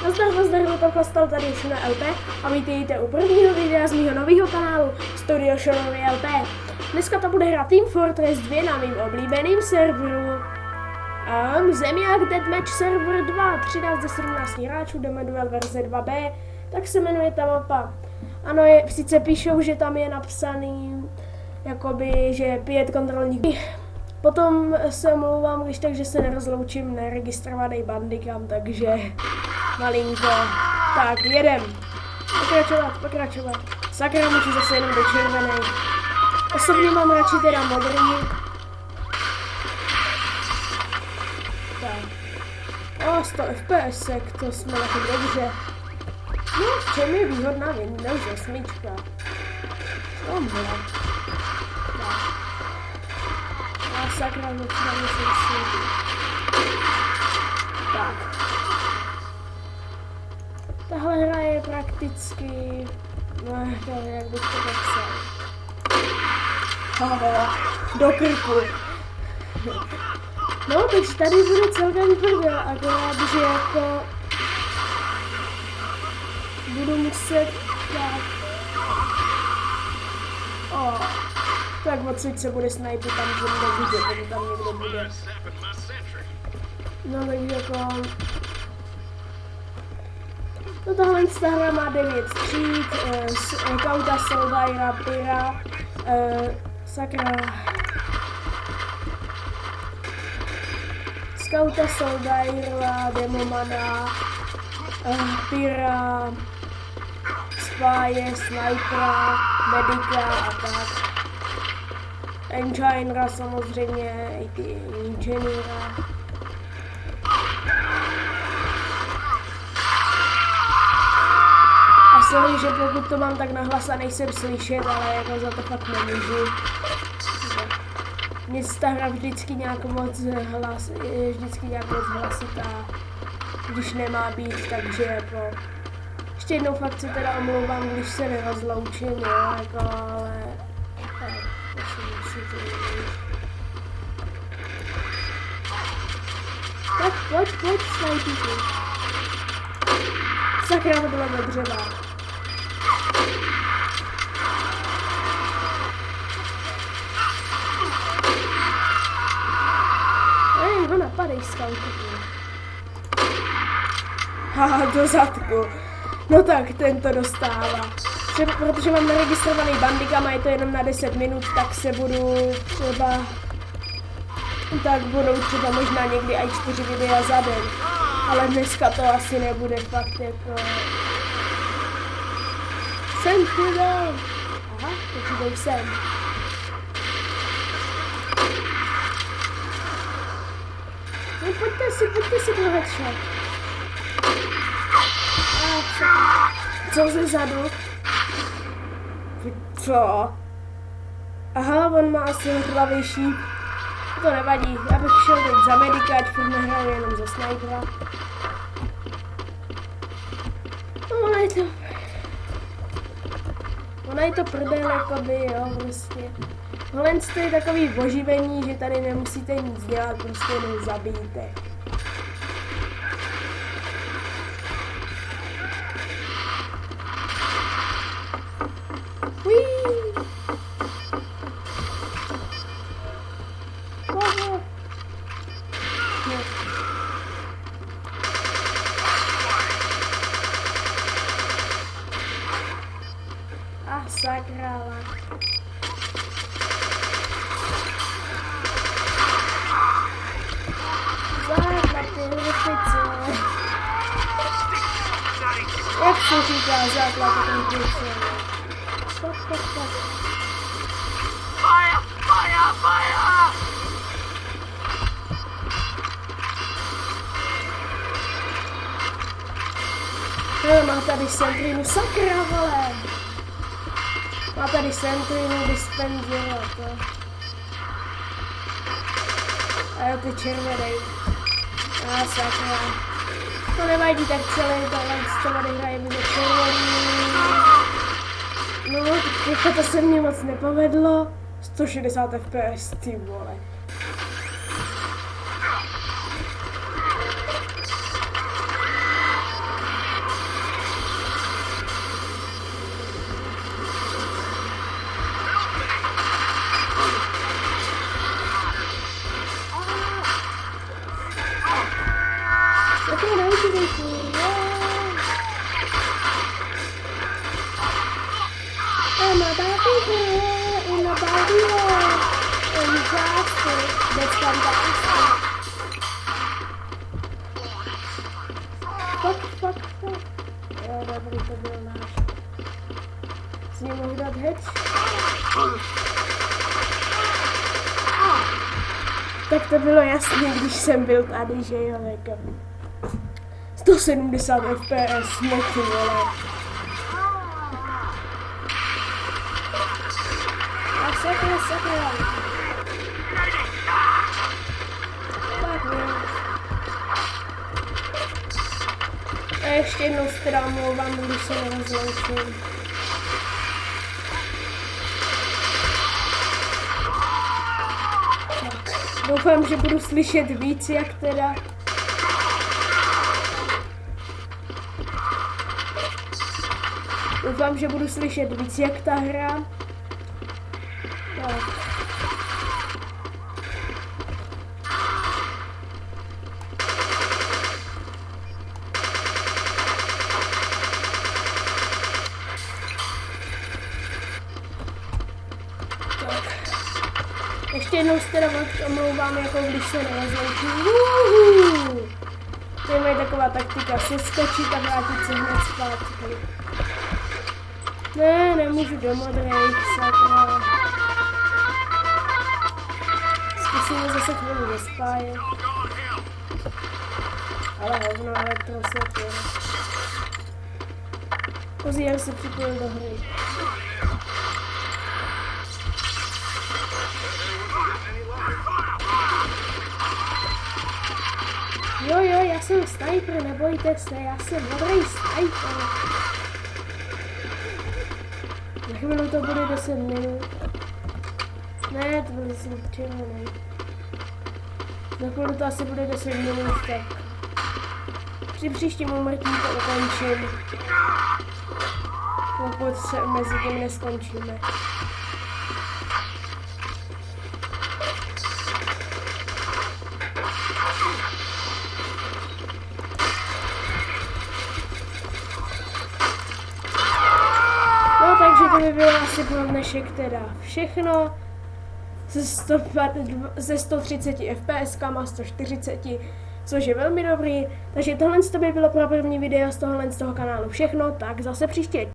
Nazdar, to Chlastal tady Shona LP a vítejte u prvního videa z mýho nového kanálu Studio Shonovi LP. Dneska to bude hra Team Fortress 2 na mým oblíbeným serveru. Zemiak Deathmatch Server 2, 13 ze 17 hráčů, jdeme duel verze 2B, tak se jmenuje ta mapa. Ano, sice píšou, že tam je napsaný, jakoby, že 5 kontrolních. Potom se omlouvám, když tak, že se nerozloučím neregistrovaný bandikam, takže malinko. Tak, jedem. Pokračovat. Sakra, můžu zase jenom do červenej. Osobně mám radši teda modrý. Tak. 100 FPS, to jsme taky dobře. No, v čem je výhodná Windows 8? Tomhle. Sakra, začínáme se vysvětlit. Tak. Tahle hra je prakticky... No, jak bych to popsal. Do krku. No, takže tady bude celkem prdel, akorát, že jako... Budu muset... Tak... Tak odsud se bude snajpit tam, že nebude, protože tam někdo bude. No takže jako... No tohle hra má 9 tříd, Kauta, Soldaira, Pyra, sakra... Skauta, Soldaira, Demomana, Pyra, Spáje, Snipera, Medika a tak. Enginera samozřejmě, i ty inženýra. A sorry, že pokud to mám tak nahlas a nejsem slyšet, ale jako za to fakt nemůžu. Mně ta hra vždycky nějak moc hlasitá, když nemá být, takže jako... Ještě jednou fakt se teda omlouvám, když se nerozloučím, jo, jako, ale... Tak, pojď, snajpíky. Sakra, to bylo dřeva. Ho napadej, skautku. Haha, do zadku. No tak, ten to dostává. Protože mám naregistrovaný bandikam a je to jenom na 10 minut, tak se budu třeba... Tak budou třeba možná někdy i 4 videa za den. Ale dneska to asi nebude fakt jako... Sem chudej! Aha, teď jdou sem. No pojďte si pro headshot. Co ze zadu? Co? Aha, on má asi hlavější. To nevadí, já bych šel teď za medika, ať furt nehraju jenom za snipera. No, ona je to prdel, jakoby, jo, prostě. Tohle je takový oživení, že tady nemusíte nic dělat, prostě jenom zabijte. Sakrála. Základně rupice. Jak se říká základně rupice? Stop. Fire! Má tady Sentrinu, sakra, vole! Má tady Sentrinu, dispenzier a to. A jo, ty červenej. Sakra. To nevadí, tak celý tady hraje bude červený. No, jako to se mně moc nepovedlo. 160 FPS, ty vole. I'm about to go in a body world. Fantastic. That's fantastic. Fuck. Jo, dobrý, to byl náš. S ním mohu dát heč? Tak to bylo jasné, když jsem byl tady, že jo, jako 170 FPS, no ty vole. A sakra. Tak jo. A ještě jednou se teda omlouvám, když se nerozloučím. Doufám, že budu slyšet víc, jak teda. Doufám, že budu slyšet víc, jak ta hra. Tak. Ještě jednou se teda omlouvám, jako když se nerozloučím. To je moje taková taktika, seskočit a vrátit se hned zpátky. Ne, nemůžu do modrých, sakra. Zkusíme zase chvíli zaspájet. Ale hovno, elektrosvětlo. Kozír se připojil do hry. Jo, já jsem sniper, nebojte se, já jsem dobrý sniper. Na chvíli to bude 10 minut. Ne, to bude červený. Za chvíli to asi bude 10 minut, tak při příštím úmrtí to ukončím. Pokud se mezi tím neskončíme. Takže to by bylo asi pro dnešek teda všechno. Ze 130 FPS a 140, což je velmi dobrý. Takže tohle by bylo pro první video z toho kanálu všechno, tak zase příště.